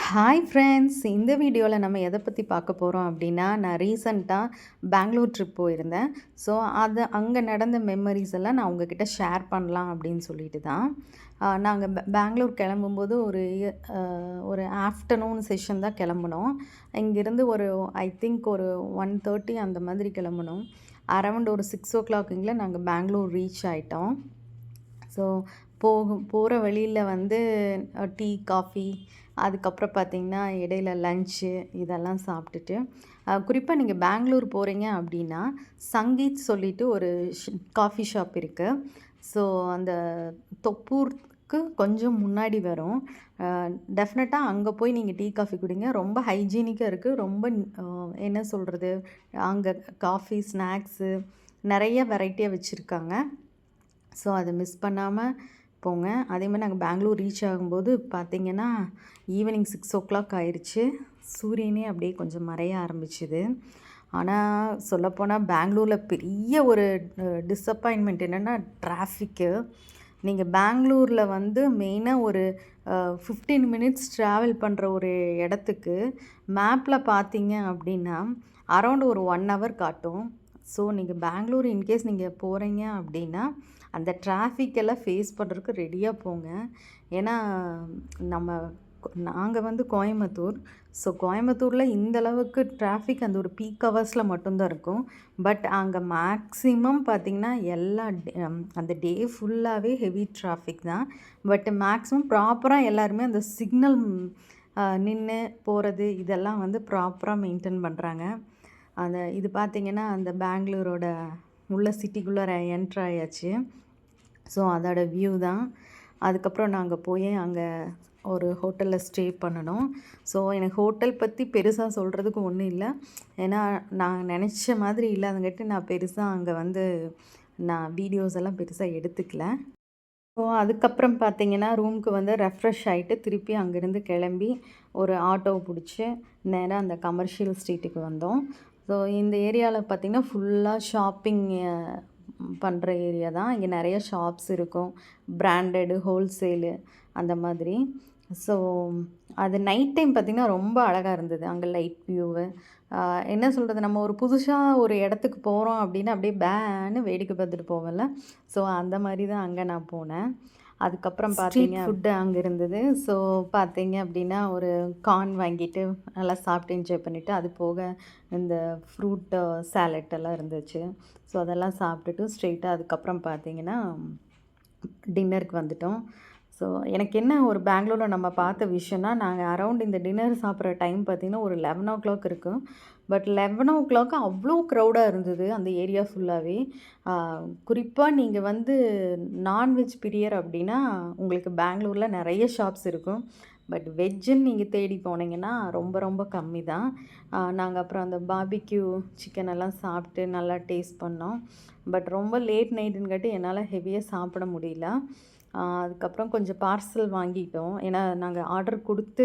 Hi friends! இந்த வீடியோவில் நம்ம எதை பற்றி பார்க்க போகிறோம் அப்படின்னா, நான் ரீசெண்டாக பெங்களூர் ட்ரிப் போயிருந்தேன். ஸோ, அது அங்கே நடந்த மெமரிஸ் எல்லாம் நான் உங்ககிட்ட ஷேர் பண்ணலாம் அப்படின்னு சொல்லிட்டு தான். நாங்கள் பெங்களூர் கிளம்பும்போது ஒரு ஆஃப்டர்நூன் செஷன் தான் கிளம்புனோம். இங்கேருந்து ஐ திங்க் ஒரு 1:30 அந்த மாதிரி கிளம்புனோம். அரவுண்ட் ஒரு 6:00ங்குள்ள நாங்கள் பெங்களூர் ரீச் ஆயிட்டோம். ஸோ போகிற வழியில் வந்து டீ, காஃபி, அதுக்கப்புறம் பார்த்திங்கன்னா இடையில லன்ச்சு இதெல்லாம் சாப்பிட்டுட்டு குறிப்பாக நீங்கள் பெங்களூர் போகிறீங்க அப்படின்னா சங்கீத் சொல்லிட்டு ஒரு காஃபி ஷாப் இருக்குது. ஸோ அந்த தொப்பூருக்கு கொஞ்சம் முன்னாடி வரும். டெஃபினட்டாக அங்கே போய் நீங்கள் டீ, காஃபி குடிங்க. ரொம்ப ஹைஜீனிக்காக இருக்குது. ரொம்ப என்ன சொல்கிறது, அங்கே காஃபி, ஸ்நாக்ஸு நிறைய வெரைட்டியாக வச்சுருக்காங்க. ஸோ அதை மிஸ் பண்ணாமல் போங்க. அதேமாதிரி நாங்கள் பெங்களூர் ரீச் ஆகும்போது பார்த்திங்கன்னா ஈவினிங் 6:00 ஆயிடுச்சு. சூரியனே அப்படியே கொஞ்சம் மறைய ஆரம்பிச்சுது. ஆனால் சொல்லப்போனால் பெங்களூரில் பெரிய ஒரு டிஸப்பாயின்மெண்ட் என்னென்னா டிராஃபிக்கு. நீங்கள் பெங்களூரில் வந்து மெயினாக ஒரு 15 மினிட்ஸ் ட்ராவல் பண்ணுற ஒரு இடத்துக்கு மேப்பில் பார்த்தீங்க அப்படின்னா அரௌண்ட் ஒரு 1 ஹவர் காட்டும். ஸோ நீங்கள் பெங்களூர் இன்கேஸ் நீங்கள் போகிறீங்க அப்படின்னா அந்த டிராஃபிக்கெல்லாம் ஃபேஸ் பண்ணுறதுக்கு ரெடியாக போங்க. ஏன்னா நாங்கள் வந்து கோயம்புத்தூர். ஸோ கோயம்புத்தூரில் இந்தளவுக்கு டிராஃபிக் அந்த ஒரு பீக் ஹவர்ஸில் மட்டும்தான் இருக்கும். பட் அங்கே மேக்ஸிமம் பார்த்திங்கன்னா அந்த டே ஃபுல்லாகவே ஹெவி டிராஃபிக் தான். பட் மேக்ஸிமம் ப்ராப்பராக எல்லாருமே அந்த சிக்னல் நின்று போகிறது இதெல்லாம் வந்து ப்ராப்பராக மெயின்டைன் பண்ணுறாங்க. இது பார்த்திங்கன்னா அந்த பெங்களூரோட உள்ள சிட்டிக்குள்ளே என்ட்ரு ஆயாச்சு. ஸோ அதோட வியூ தான். அதுக்கப்புறம் நாங்கள் போய் அங்கே ஒரு ஹோட்டலில் ஸ்டே பண்ணணும். ஸோ எனக்கு ஹோட்டல் பற்றி பெருசாக சொல்கிறதுக்கு ஒன்றும் இல்லை. ஏன்னா நான் நினச்ச மாதிரி இல்லாதங்காட்டி நான் பெருசாக அங்கே வந்து வீடியோஸ் எல்லாம் பெருசாக எடுத்துக்கல. ஸோ அதுக்கப்புறம் பார்த்திங்கன்னா ரூமுக்கு வந்து ரெஃப்ரெஷ் ஆகிட்டு திருப்பி அங்கேருந்து கிளம்பி ஒரு ஆட்டோவை பிடிச்சி நேராக அந்த கமர்ஷியல் ஸ்ட்ரீட்டுக்கு வந்தோம். ஸோ இந்த ஏரியாவில் பார்த்திங்கன்னா ஃபுல்லாக ஷாப்பிங் பண்ணுற ஏரியா தான். இங்கே நிறைய ஷாப்ஸ் இருக்கும், பிராண்டடு, ஹோல்சேலு அந்த மாதிரி. ஸோ அது நைட் டைம் பார்த்திங்கன்னா ரொம்ப அழகாக இருந்தது. அங்கே லைட் வியூவு என்ன சொல்கிறது, நம்ம ஒரு புதுசாக ஒரு இடத்துக்கு போகிறோம் அப்படின்னா அப்படியே பேன்னு வேடிக்கை பார்த்துட்டு போவோம்ல. ஸோ அந்த மாதிரி தான் அங்கே நான் போனேன். அதுக்கப்புறம் பார்த்தீங்க ஃபுட்டு அங்கே இருந்தது. ஸோ பார்த்தீங்க அப்படின்னா ஒரு கார்ன் வாங்கிட்டு நல்லா சாப்பிட்டு என்ஜாய் பண்ணிவிட்டு, அது போக இந்த ஃப்ரூட்டு சாலட் எல்லாம் இருந்துச்சு. ஸோ அதெல்லாம் சாப்பிட்டுட்டு ஸ்ட்ரெயிட்டாக அதுக்கப்புறம் பார்த்தீங்கன்னா டின்னருக்கு வந்துட்டோம். ஸோ எனக்கு என்ன ஒரு பெங்களூரில் நம்ம பார்த்த விஷயம்னா, நாங்கள் அரவுண்ட் இந்த டின்னர் சாப்பிட்ற டைம் பார்த்திங்கன்னா ஒரு 11:00 இருக்கும். பட் 11:00 அவ்வளோ க்ரௌடாக இருந்தது அந்த ஏரியா ஃபுல்லாகவே. குறிப்பாக நீங்கள் வந்து நான்வெஜ் பிரியர் அப்படின்னா உங்களுக்கு பெங்களூரில் நிறைய ஷாப்ஸ் இருக்கும். பட் வெஜ்ஜுன்னு நீங்கள் தேடி போனீங்கன்னா ரொம்ப ரொம்ப கம்மி தான். நாங்கள் அப்புறம் அந்த பார்பிக்யூ சிக்கன் எல்லாம் சாப்பிட்டு நல்லா டேஸ்ட் பண்ணோம். பட் ரொம்ப லேட் நைட்டுங்காட்டி என்னால் ஹெவியாக சாப்பிட முடியல. அதுக்கப்புறம் கொஞ்சம் பார்சல் வாங்கிட்டோம். ஏன்னா நாங்கள் ஆர்டர் கொடுத்து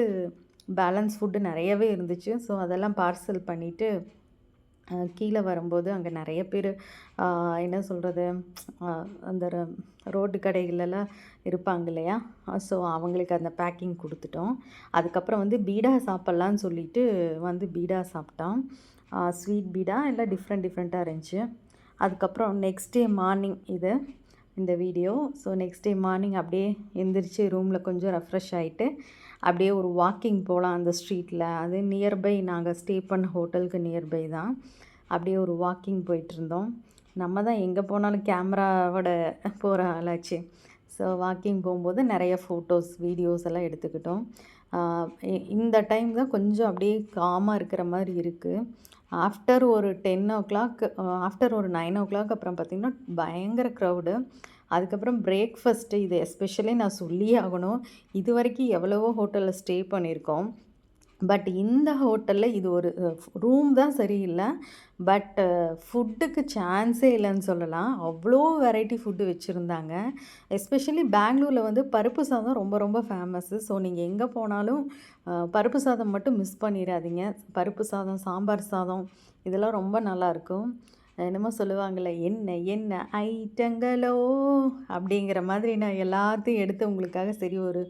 பேலன்ஸ் ஃபுட்டு நிறையவே இருந்துச்சு. ஸோ அதெல்லாம் பார்சல் பண்ணிவிட்டு கீழே வரும்போது அங்கே நிறைய பேர் என்ன சொல்கிறது, அந்த ரோட்டு கடைகளெல்லாம் இருப்பாங்க இல்லையா, ஸோ அவங்களுக்கு அந்த பேக்கிங் கொடுத்துட்டோம். அதுக்கப்புறம் வந்து பீடா சாப்பிட்லான்னு சொல்லிட்டு வந்து பீடா சாப்பிட்டோம். ஸ்வீட் பீடா எல்லாம் டிஃப்ரெண்ட்டாக இருந்துச்சு. அதுக்கப்புறம் நெக்ஸ்ட் டே மார்னிங் இந்த video. So next day morning அப்படியே எந்திரிச்சு ரூமில் கொஞ்சம் ரெஃப்ரெஷ் ஆகிட்டு அப்படியே ஒரு வாக்கிங் போகலாம் அந்த ஸ்ட்ரீட்டில். அது நியர்பை, நாங்கள் ஸ்டே பண்ண ஹோட்டலுக்கு நியர்பை தான். அப்படியே ஒரு வாக்கிங் போயிட்டுருந்தோம். நம்ம தான் எங்கே போனாலும் கேமராவோட போகிற ஆளாச்சு. ஸோ வாக்கிங் போகும்போது நிறைய ஃபோட்டோஸ், வீடியோஸ் எல்லாம் எடுத்துக்கிட்டோம். இந்த டைம் தான் கொஞ்சம் அப்படியே காமாக இருக்கிற மாதிரி இருக்குது. ஆஃப்டர் ஒரு 10:00 ஆஃப்டர் ஒரு 9:00 அப்புறம் பார்த்திங்கன்னா பயங்கர க்ரௌடு. அதுக்கப்புறம் பிரேக்ஃபாஸ்ட்டு, இது எஸ்பெஷலி நான் சொல்லியே ஆகணும். இது வரைக்கும் எவ்வளவோ ஹோட்டலில் ஸ்டே பண்ணியிருக்கோம். பட் இந்த ஹோட்டலில் இது ஒரு ரூம் தான் சரியில்லை. பட் ஃபுட்டுக்கு சான்ஸே இல்லைன்னு சொல்லலாம். அவ்வளோ வெரைட்டி ஃபுட்டு வச்சுருந்தாங்க. எஸ்பெஷலி பெங்களூரில் வந்து பருப்பு சாதம் ரொம்ப ரொம்ப ஃபேமஸ்ஸு. ஸோ நீங்கள் எங்கே போனாலும் பருப்பு சாதம் மட்டும் மிஸ் பண்ணிடாதீங்க. பருப்பு சாதம், சாம்பார் சாதம் இதெல்லாம் ரொம்ப நல்லாயிருக்கும். என்னமோ சொல்லுவாங்கள்ல, "என்ன என்ன ஐட்டங்களோ" அப்படிங்கிற மாதிரி நான் எல்லாத்தையும் எடுத்து உங்களுக்காக சரி ஒரு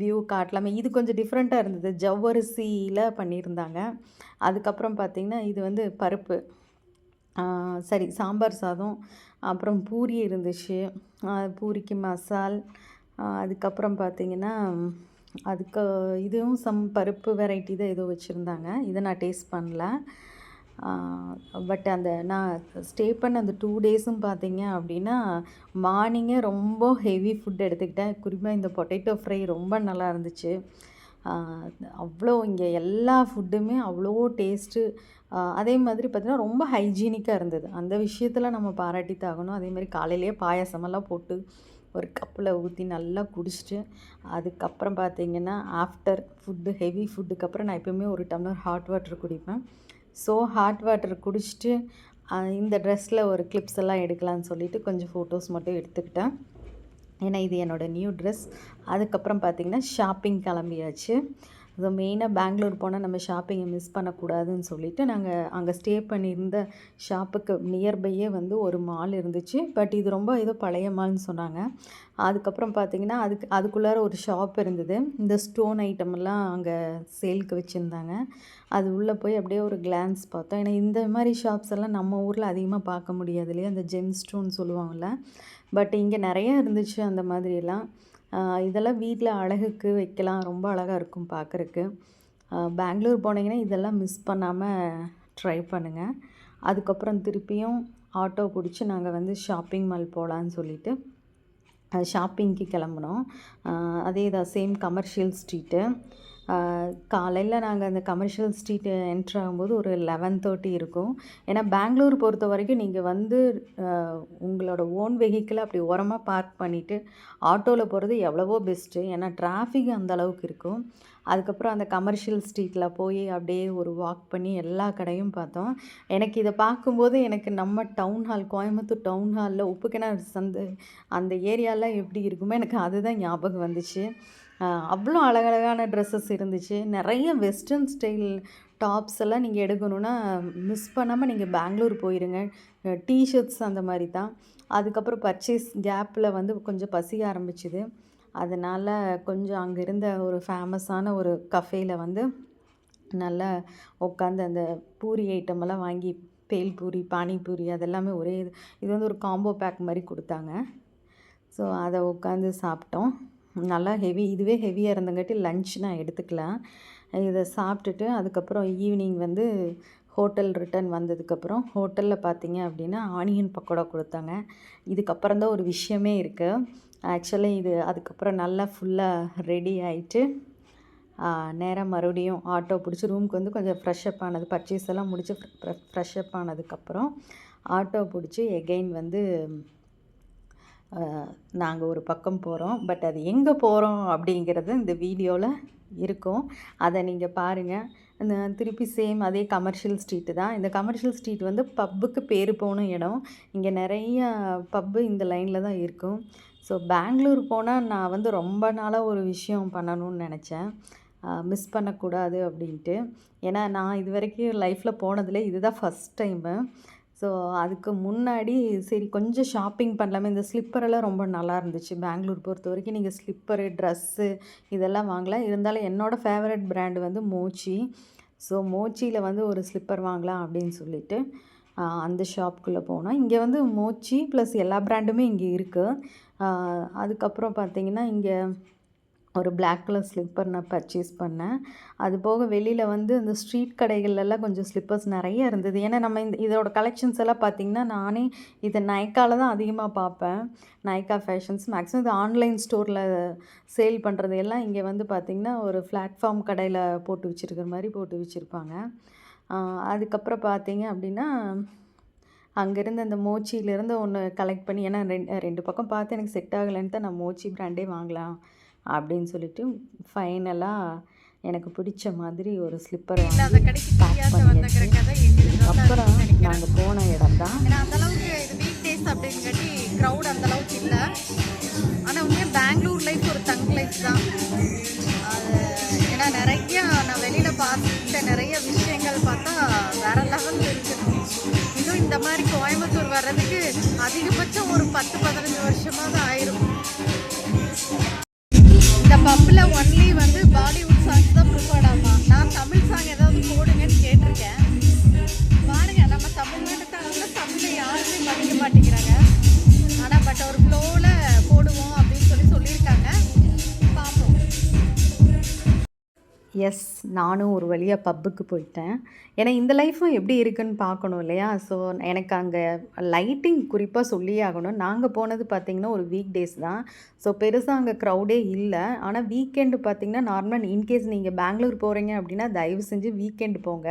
வியூ காட்டலாமே. இது கொஞ்சம் டிஃப்ரெண்ட்டாக இருந்தது. ஜவ்வரிசியில பண்ணியிருந்தாங்க. அதுக்கப்புறம் பார்த்திங்கன்னா, இது வந்து பருப்பு சரி சாம்பார் சாதம், அப்புறம் பூரி இருந்துச்சு. பூரிக்கு மசால், அதுக்கப்புறம் பார்த்திங்கன்னா, அதுக்கு இதுவும் பருப்பு வெரைட்டி தான் ஏதோ வச்சுருந்தாங்க. இதை நான் டேஸ்ட் பண்ணல. பட் அந்த நான் ஸ்டே பண்ண அந்த 2 டேஸும் பார்த்தீங்க அப்படின்னா, மார்னிங்கே ரொம்ப ஹெவி ஃபுட் எடுத்துக்கிட்டேன். குறிப்பாக இந்த பொட்டேட்டோ ஃப்ரை ரொம்ப நல்லா இருந்துச்சு. அவ்வளோ இங்கே எல்லா ஃபுட்டுமே அவ்வளோ டேஸ்ட்டு. அதே மாதிரி பார்த்திங்கன்னா ரொம்ப ஹைஜீனிக்காக இருந்தது. அந்த விஷயத்தில் நம்ம பாராட்டி தாகணும். அதேமாதிரி காலையிலேயே பாயாசமெல்லாம் போட்டு ஒரு கப்பில் ஊற்றி நல்லா குடிச்சிட்டு, அதுக்கப்புறம் பார்த்திங்கன்னா ஆஃப்டர் ஃபுட்டு ஹெவி ஃபுட்டுக்கு அப்புறம் நான் எப்போயுமே ஒரு டம்ளர் ஹாட் வாட்டர் குடிப்பேன். ஸோ ஹாட் வாட்டர் குடிச்சிட்டு இந்த ட்ரெஸ்ஸில் ஒரு கிளிப்ஸ் எல்லாம் எடுக்கலான்னு சொல்லிவிட்டு கொஞ்சம் ஃபோட்டோஸ் மட்டும் எடுத்துக்கிட்டேன். ஏன்னா இது என்னோடய நியூ ட்ரெஸ். அதுக்கப்புறம் பார்த்திங்கன்னா ஷாப்பிங் கிளம்பியாச்சு. ஸோ மெயினாக பெங்களூர் போனால் நம்ம ஷாப்பிங்கை மிஸ் பண்ணக்கூடாதுன்னு சொல்லிவிட்டு நாங்கள் அங்கே ஸ்டே பண்ணியிருந்த ஷாப்புக்கு நியர்பையே வந்து ஒரு மால் இருந்துச்சு. பட் இது ரொம்ப ஏதோ பழைய மால்னு சொன்னாங்க. அதுக்கப்புறம் பார்த்திங்கன்னா அதுக்குள்ளார ஒரு ஷாப் இருந்தது. இந்த ஸ்டோன் ஐட்டமெல்லாம் அங்கே சேலுக்கு வச்சுருந்தாங்க. அது உள்ளே போய் அப்படியே ஒரு கிளான்ஸ் பார்த்தோம். ஏன்னா இந்த மாதிரி ஷாப்ஸ் எல்லாம் நம்ம ஊரில் அதிகமாக பார்க்க முடியாது இல்லையா, அந்த ஜெம் ஸ்டோன் சொல்லுவாங்கள்ல. பட் இங்கே நிறைய இருந்துச்சு அந்த மாதிரியெல்லாம். இதெல்லாம் வீட்டில் அழகுக்கு வைக்கலாம், ரொம்ப அழகாக இருக்கும் பார்க்குறக்கு. பெங்களூர் போனீங்கன்னா இதெல்லாம் மிஸ் பண்ணாமல் ட்ரை பண்ணுங்கள். அதுக்கப்புறம் திருப்பியும் ஆட்டோ பிடிச்சி நாங்கள் வந்து ஷாப்பிங் மால் போகலான்னு சொல்லிவிட்டு ஷாப்பிங்க்கு கிளம்புனோம். அதே தான் சேம் கமர்ஷியல் ஸ்ட்ரீட்டு. காலையில் நாங்கள் அந்த கமர்ஷியல் ஸ்ட்ரீட்டு என்ட்ரு ஆகும்போது ஒரு 11:30 இருக்கும். ஏன்னா பெங்களூர் பொறுத்த வரைக்கும் நீங்கள் வந்து உங்களோட ஓன் வெஹிக்கிளை அப்படி ஓரமாக பார்க் பண்ணிவிட்டு ஆட்டோவில் போகிறது எவ்வளவோ பெஸ்ட்டு. ஏன்னா டிராஃபிக் அந்த அளவுக்கு இருக்கும். அதுக்கப்புறம் அந்த கமர்ஷியல் ஸ்ட்ரீட்டில் போய் அப்படியே ஒரு வாக் பண்ணி எல்லா கடையும் பார்த்தோம். எனக்கு இதை பார்க்கும்போது எனக்கு நம்ம டவுன் ஹால், கோயம்புத்தூர் டவுன் ஹாலில் உப்புக்கிணறு சந்து அந்த ஏரியாலாம் எப்படி இருக்குமோ எனக்கு அதுதான் ஞாபகம் வந்துச்சு. அவ்வளோ அழகழகான ட்ரெஸ்ஸஸ் இருந்துச்சு. நிறைய வெஸ்டர்ன் ஸ்டைல் டாப்ஸ் எல்லாம் நீங்கள் எடுக்கணுன்னா மிஸ் பண்ணாமல் நீங்கள் பெங்களூர் போயிருங்க. டீஷர்ட்ஸ் அந்த மாதிரி தான். அதுக்கப்புறம் பர்ச்சேஸ் கேப்பில் வந்து கொஞ்சம் பசிக்க ஆரம்பிச்சுது. அதனால் கொஞ்சம் அங்கே இருந்த ஒரு ஃபேமஸான ஒரு கஃபேயில் வந்து நல்லா உட்காந்து அந்த பூரி ஐட்டமெல்லாம் வாங்கி, பேல் பூரி, பானிபூரி அதெல்லாமே ஒரே இது வந்து ஒரு காம்போ பேக் மாதிரி கொடுத்தாங்க. ஸோ அதை உட்காந்து சாப்பிட்டோம். நல்லா இதுவே ஹெவியாக இருந்தங்காட்டி லன்ச் நான் எடுத்துக்கல. இதை சாப்பிட்டுட்டு அதுக்கப்புறம் ஈவினிங் வந்து ஹோட்டல் ரிட்டர்ன் வந்ததுக்கப்புறம் ஹோட்டலில் பார்த்தீங்க அப்படின்னா ஆனியன் பக்கோடா கொடுத்தாங்க. இதுக்கப்புறம் தான் ஒரு விஷயமே இருக்குது. ஆக்சுவலி இது அதுக்கப்புறம் நல்லா ஃபுல்லாக ரெடி ஆகிட்டு நேராக மறுபடியும் ஆட்டோ பிடிச்சி ரூமுக்கு வந்து கொஞ்சம் ஃப்ரெஷ்அப் ஆனது, பர்ச்சேஸ் எல்லாம் முடித்து ஃப்ரெஷ்அப் ஆனதுக்கப்புறம் ஆட்டோ பிடிச்சி எகெயின் வந்து நாங்கள் ஒரு பக்கம் போகிறோம். பட் அது எங்கே போகிறோம் அப்படிங்கிறது இந்த வீடியோவில் இருக்கும். அதை நீங்கள் பாருங்கள். திருப்பி சேம் அதே கமர்ஷியல் ஸ்ட்ரீட்டு தான். இந்த கமர்ஷியல் ஸ்ட்ரீட் வந்து பப்புக்கு பேர் போன இடம். இங்கே நிறைய பப்பு இந்த லைனில் தான் இருக்கும். ஸோ பெங்களூர் போனால் நான் வந்து ரொம்ப நாளாக ஒரு விஷயம் பண்ணணும்னு நினச்சேன், மிஸ் பண்ணக்கூடாது அப்படின்ட்டு. ஏன்னா நான் இது வரைக்கும் லைஃப்பில் போனதில் இதுதான் ஃபஸ்ட் டைமு. ஸோ அதுக்கு முன்னாடி சரி கொஞ்சம் ஷாப்பிங் பண்ணலாமே. இந்த ஸ்லிப்பரெல்லாம் ரொம்ப நல்லா இருந்துச்சு. பெங்களூர் பொறுத்த வரைக்கும் நீங்கள் ஸ்லிப்பரு, ட்ரெஸ்ஸு இதெல்லாம் வாங்கலாம். இருந்தாலும் என்னோடய ஃபேவரட் பிராண்டு வந்து மோச்சி. ஸோ மோச்சியில் வந்து ஒரு ஸ்லிப்பர் வாங்கலாம் அப்படின்னு சொல்லிட்டு அந்த ஷாப்புக்குள்ளே போனோம். இங்கே வந்து மோச்சி ப்ளஸ் எல்லா பிராண்டுமே இங்கே இருக்குது. அதுக்கப்புறம் பார்த்திங்கன்னா இங்கே ஒரு பிளாக் கலர் ஸ்லிப்பர் நான் பர்ச்சேஸ் பண்ணேன். அது போக வெளியில் வந்து இந்த ஸ்ட்ரீட் கடைகள்லாம் கொஞ்சம் ஸ்லிப்பர்ஸ் நிறைய இருந்தது. ஏன்னா நம்ம இதோட கலெக்ஷன்ஸ் எல்லாம் பார்த்திங்கன்னா நானே இதை நைக்காவில் தான் அதிகமாக பார்ப்பேன். நைக்கா ஃபேஷன்ஸ் மேக்ஸிமம் இது ஆன்லைன் ஸ்டோரில் சேல் பண்ணுறது எல்லாம் இங்கே வந்து பார்த்திங்கன்னா ஒரு பிளாட்ஃபார்ம் கடையில் போட்டு வச்சுருக்கிற மாதிரி போட்டு வச்சுருப்பாங்க. அதுக்கப்புறம் பார்த்திங்க அப்படின்னா அங்கேருந்து அந்த மோச்சியிலேருந்து ஒன்று கலெக்ட் பண்ணி, ஏன்னா ரெண்டு பக்கம் பார்த்து எனக்கு செட் ஆகலைன்னு தான் நான் மோச்சி பிராண்டே வாங்கலாம் அப்படின்னு சொல்லிட்டு ஃபைனலாக எனக்கு பிடிச்ச மாதிரி ஒரு ஸ்லிப்பர் வாங்கி பேக் பண்ணியாச்சு. அப்புறம் நாங்கள் போன இடம் தான். அந்தளவுக்கு இது வீக் டேஸ் அப்படிங்காட்டி க்ரௌட் அந்தளவுக்கு இல்லை. ஆனால் உண்மையாக பெங்களூர் லைஃப் ஒரு தங் லைஃப் தான் அது. ஏன்னா நிறையா நான் வெளியில் பார்த்துட்ட நிறைய விஷயங்கள் பார்த்தா வேறு லெவல் இருக்குது. இன்னும் இந்த மாதிரி ஒரு 10-15 வருஷமாக தான் ஆயிரும். இந்த பப்பில் ஒன்லி வந்து பாலிவுட் சாங்ஸ் தான் ப்ரிஃபர்டாமா. நான் தமிழ் சாங் ஏதாவது போடுங்கன்னு கேட்டிருக்கேன். பாருங்க, நம்ம தமிழ்நாட்டுக்காரங்க தமிழை யாருமே மதிக்க மாட்டேங்கிறாங்க. ஆனால் பட் ஒரு ஃப்ளோவில் போடுவோம் அப்படின்னு சொல்லியிருக்காங்க. பார்ப்போம். எஸ், நானும் ஒரு வழியாக பப்புக்கு போயிட்டேன். ஏன்னா இந்த லைஃப்பும் எப்படி இருக்குன்னு பார்க்கணும் இல்லையா? ஸோ எனக்கு அங்கே லைட்டிங் குறிப்பாக சொல்லியே ஆகணும். நாங்கள் போனது பார்த்திங்கன்னா ஒரு வீக் டேஸ் தான். ஸோ பெருசாக அங்கே க்ரௌடே இல்லை. ஆனால் வீக்கெண்டு பார்த்திங்கன்னா நார்மலாக இன்கேஸ் நீங்கள் பெங்களூர் போகிறீங்க அப்படின்னா தயவு செஞ்சு வீக்கெண்டு போங்க.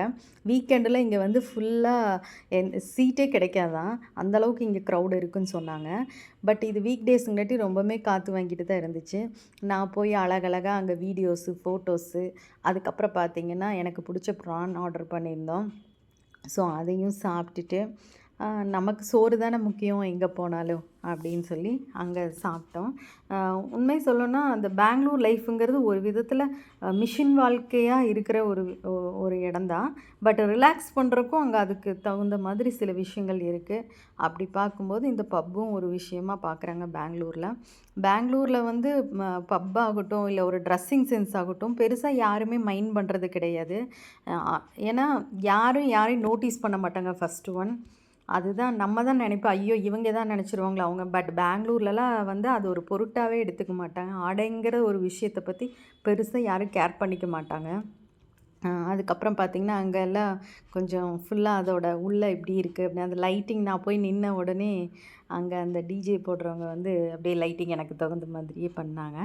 வீக்கெண்டில் இங்கே வந்து ஃபுல்லாக சீட்டே கிடைக்காதான், அந்தளவுக்கு இங்கே க்ரௌடு இருக்குதுன்னு சொன்னாங்க. பட் இது வீக் டேஸுங்காட்டி ரொம்பவுமே காற்று வாங்கிட்டு தான் இருந்துச்சு. நான் போய் அழகழகாக அங்கே வீடியோஸு, ஃபோட்டோஸு, அதுக்கப்புறம் பார்த்திங்கன்னா எனக்கு பிடிச்ச ப்ரான் ஆர்டர் பண்ணியிருந்தோம். ஸோ அதையும் சாப்பிட்டுட்டு நமக்கு சோறு தானே முக்கியம் எங்கே போனாலும் அப்படின்னு சொல்லி அங்கே சாப்பிட்டோம். உண்மை சொல்லணும்னா அந்த பெங்களூர் லைஃபுங்கிறது ஒரு விதத்தில் மிஷின் வாழ்க்கையாக இருக்கிற ஒரு இடம்தான். பட் ரிலாக்ஸ் பண்ணுறக்கும் அங்கே அதுக்கு தகுந்த மாதிரி சில விஷயங்கள் இருக்குது. அப்படி பார்க்கும்போது இந்த பப்பும் ஒரு விஷயமாக பார்க்குறாங்க பெங்களூரில். பெங்களூரில் வந்து பப் ஆகட்டும், இல்லை ஒரு ட்ரெஸ்ஸிங் சென்ஸ் ஆகட்டும், பெருசாக யாருமே மைண்ட் பண்ணுறது கிடையாது. ஏன்னா யாரையும் நோட்டீஸ் பண்ண மாட்டாங்க. ஃபஸ்ட்டு ஒன் அதுதான். நம்ம தான் நினைப்போம், ஐயோ இவங்க தான் நினச்சிருவாங்களா அவங்க. பட் பெங்களூர்லலாம் வந்து அது ஒரு பொருட்டாகவே எடுத்துக்க மாட்டாங்க. ஆடைங்கிற ஒரு விஷயத்தை பற்றி பெருசாக யாரும் கேர் பண்ணிக்க மாட்டாங்க. அதுக்கப்புறம் பார்த்திங்கன்னா அங்கே எல்லாம் கொஞ்சம் ஃபுல்லாக அதோட உள்ளே இப்படி இருக்குது அப்படின்னு அந்த லைட்டிங். நான் போய் நின்ன உடனே அங்கே அந்த டிஜே போடுறவங்க வந்து அப்படியே லைட்டிங் எனக்கு தகுந்த மாதிரியே பண்ணாங்க.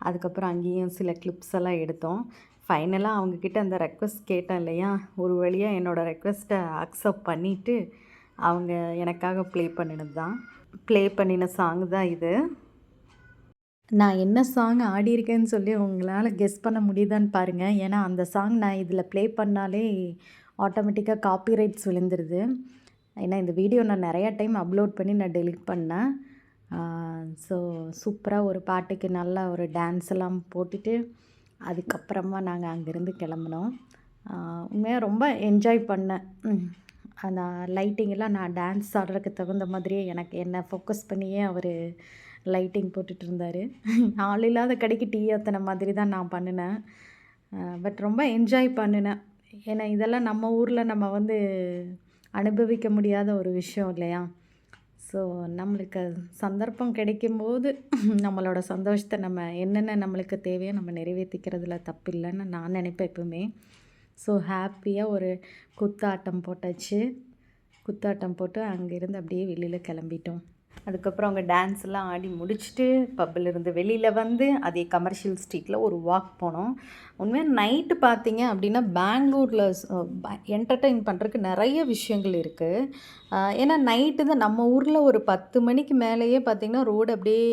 அதுக்கப்புறம் அங்கேயும் சில கிளிப்ஸ் எல்லாம் எடுத்தோம். ஃபைனலாக அவங்கக்கிட்ட அந்த ரெக்வெஸ்ட் கேட்டேன் இல்லையா, ஒரு வழியாக என்னோடய ரெக்வெஸ்ட்டை அக்செப்ட் பண்ணிவிட்டு அவங்க எனக்காக ப்ளே பண்ணின சாங் தான் இது. நான் என்ன சாங் ஆடியிருக்கேன்னு சொல்லி உங்களால் கெஸ் பண்ண முடியுதான்னு பாருங்கள். ஏன்னா அந்த சாங் நான் இதில் ப்ளே பண்ணாலே ஆட்டோமேட்டிக்காக காப்பிரைட்ஸ் விழுந்துருது. ஏன்னா இந்த வீடியோ நான் நிறையா டைம் அப்லோட் பண்ணி நான் டெலிட் பண்ணேன். ஸோ சூப்பராக ஒரு பாட்டுக்கு நல்லா ஒரு டான்ஸ் எல்லாம் போட்டுட்டு அதுக்கப்புறமா நாங்கள் அங்கேருந்து கிளம்புனோம். உண்மையாக ரொம்ப என்ஜாய் பண்ணேன். அந்த லைட்டிங்கெல்லாம் நான் டான்ஸ் ஆடுறதுக்கு தகுந்த மாதிரியே என்னை ஃபோக்கஸ் பண்ணியே அவர் லைட்டிங் போட்டுட்டு இருந்தார். ஆள் இல்லாத கடைக்கு டீ ஏற்றின மாதிரி தான் நான் பண்ணினேன். பட் ரொம்ப என்ஜாய் பண்ணினேன். ஏன்னா இதெல்லாம் நம்ம ஊரில் நம்ம வந்து அனுபவிக்க முடியாத ஒரு விஷயம் இல்லையா? ஸோ நம்மளுக்கு சந்தர்ப்பம் கிடைக்கும்போது நம்மளோட சந்தோஷத்தை நம்ம என்னென்ன நம்மளுக்கு தேவையோ நம்ம நிறைவேற்றிக்கிறதுல தப்பு இல்லைன்னு நான் நினைப்பேன் எப்பவுமே. ஸோ ஹாப்பியாக ஒரு குத்தாட்டம் போட்டு அங்கேருந்து அப்படியே வெளியில் கிளம்பிட்டோம். அதுக்கப்புறம் அவங்க டான்ஸ்லாம் ஆடி முடிச்சுட்டு பப்பிலிருந்து வெளியில் வந்து அதே கமர்ஷியல் ஸ்ட்ரீட்டில் ஒரு வாக் போனோம். உண்மையாக நைட்டு பார்த்தீங்க அப்படின்னா பெங்களூரில் என்டர்டெயின் பண்ணுறதுக்கு நிறைய விஷயங்கள் இருக்குது. ஏன்னா நைட்டு தான் நம்ம ஊரில் ஒரு 10 மணிக்கு மேலேயே பார்த்திங்கன்னா ரோடு அப்படியே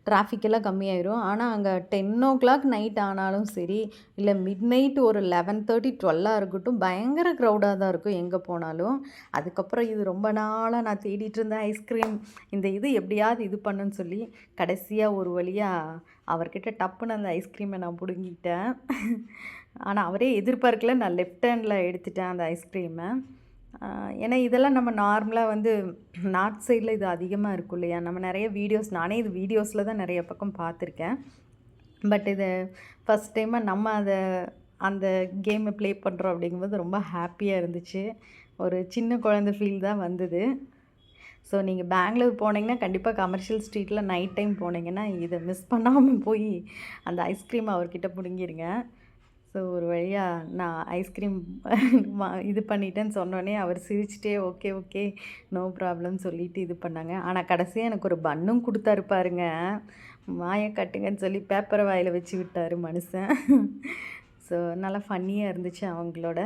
டிராஃபிக்கெல்லாம் கம்மியாயிரும். ஆனால் அங்கே 10 நைட் ஆனாலும் சரி, இல்லை மிட் நைட்டு ஒரு 11:30 12 இருக்கட்டும், பயங்கர க்ரௌடாக தான் இருக்கும் எங்கே போனாலும். அதுக்கப்புறம் இது ரொம்ப நாளாக நான் தேடிட்டு இருந்தேன் ஐஸ்கிரீம். இந்த இது எப்படியாவது இது பண்ணுன்னு சொல்லி கடைசியாக ஒரு வழியாக அவர்கிட்ட டப்புன்னு அந்த ஐஸ்கிரீமை நான் பிடுங்கிட்டேன். ஆனால் அவரே எதிர்பார்க்கல, நான் லெஃப்ட் ஹேண்டில் எடுத்துட்டேன் அந்த ஐஸ்கிரீமை. ஏன்னா இதெல்லாம் நம்ம நார்மலாக வந்து நார்த் சைடில் இது அதிகமாக இருக்கும் இல்லையா? நம்ம நிறைய நானே இது வீடியோஸில் தான் நிறைய பக்கம் பார்த்துருக்கேன். பட் இது ஃபஸ்ட் டைமாக நம்ம அந்த கேமை ப்ளே பண்ணுறோம் அப்படிங்கும்போது ரொம்ப ஹாப்பியாக இருந்துச்சு. ஒரு சின்ன குழந்தை ஃபீல் தான் வந்தது. ஸோ நீங்கள் பெங்களூர் போனீங்கன்னா கண்டிப்பாக கமர்ஷியல் ஸ்ட்ரீட்டில் நைட் டைம் போனீங்கன்னா இதை மிஸ் பண்ணாமல் போய் அந்த ஐஸ்கிரீம் அவர்கிட்ட பிடுங்கிருங்க. ஸோ ஒரு வழியாக நான் ஐஸ்கிரீம் இது பண்ணிட்டேன்னு சொன்னோடனே அவர் சிரிச்சிட்டே ஓகே நோ ப்ராப்ளம் சொல்லிவிட்டு இது பண்ணாங்க. ஆனால் கடைசியாக எனக்கு ஒரு பன்னும் கொடுத்தாரு பாருங்க, மாயை கட்டுங்கன்னு சொல்லி பேப்பரை வாயில் வச்சு விட்டார் மனுஷன். ஸோ நல்லா ஃபன்னியாக இருந்துச்சு அவங்களோட.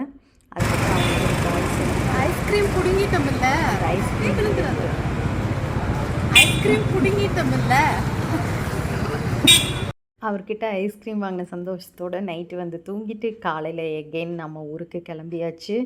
ஐஸ்கிரீம் பிடுங்கிட்டோம்ல, அவர்கிட்ட ஐஸ்கிரீம் வாங்கின சந்தோஷத்தோடு நைட்டு வந்து தூங்கிட்டு காலையில் எகெயின் நம்ம ஊருக்கு கிளம்பியாச்சு.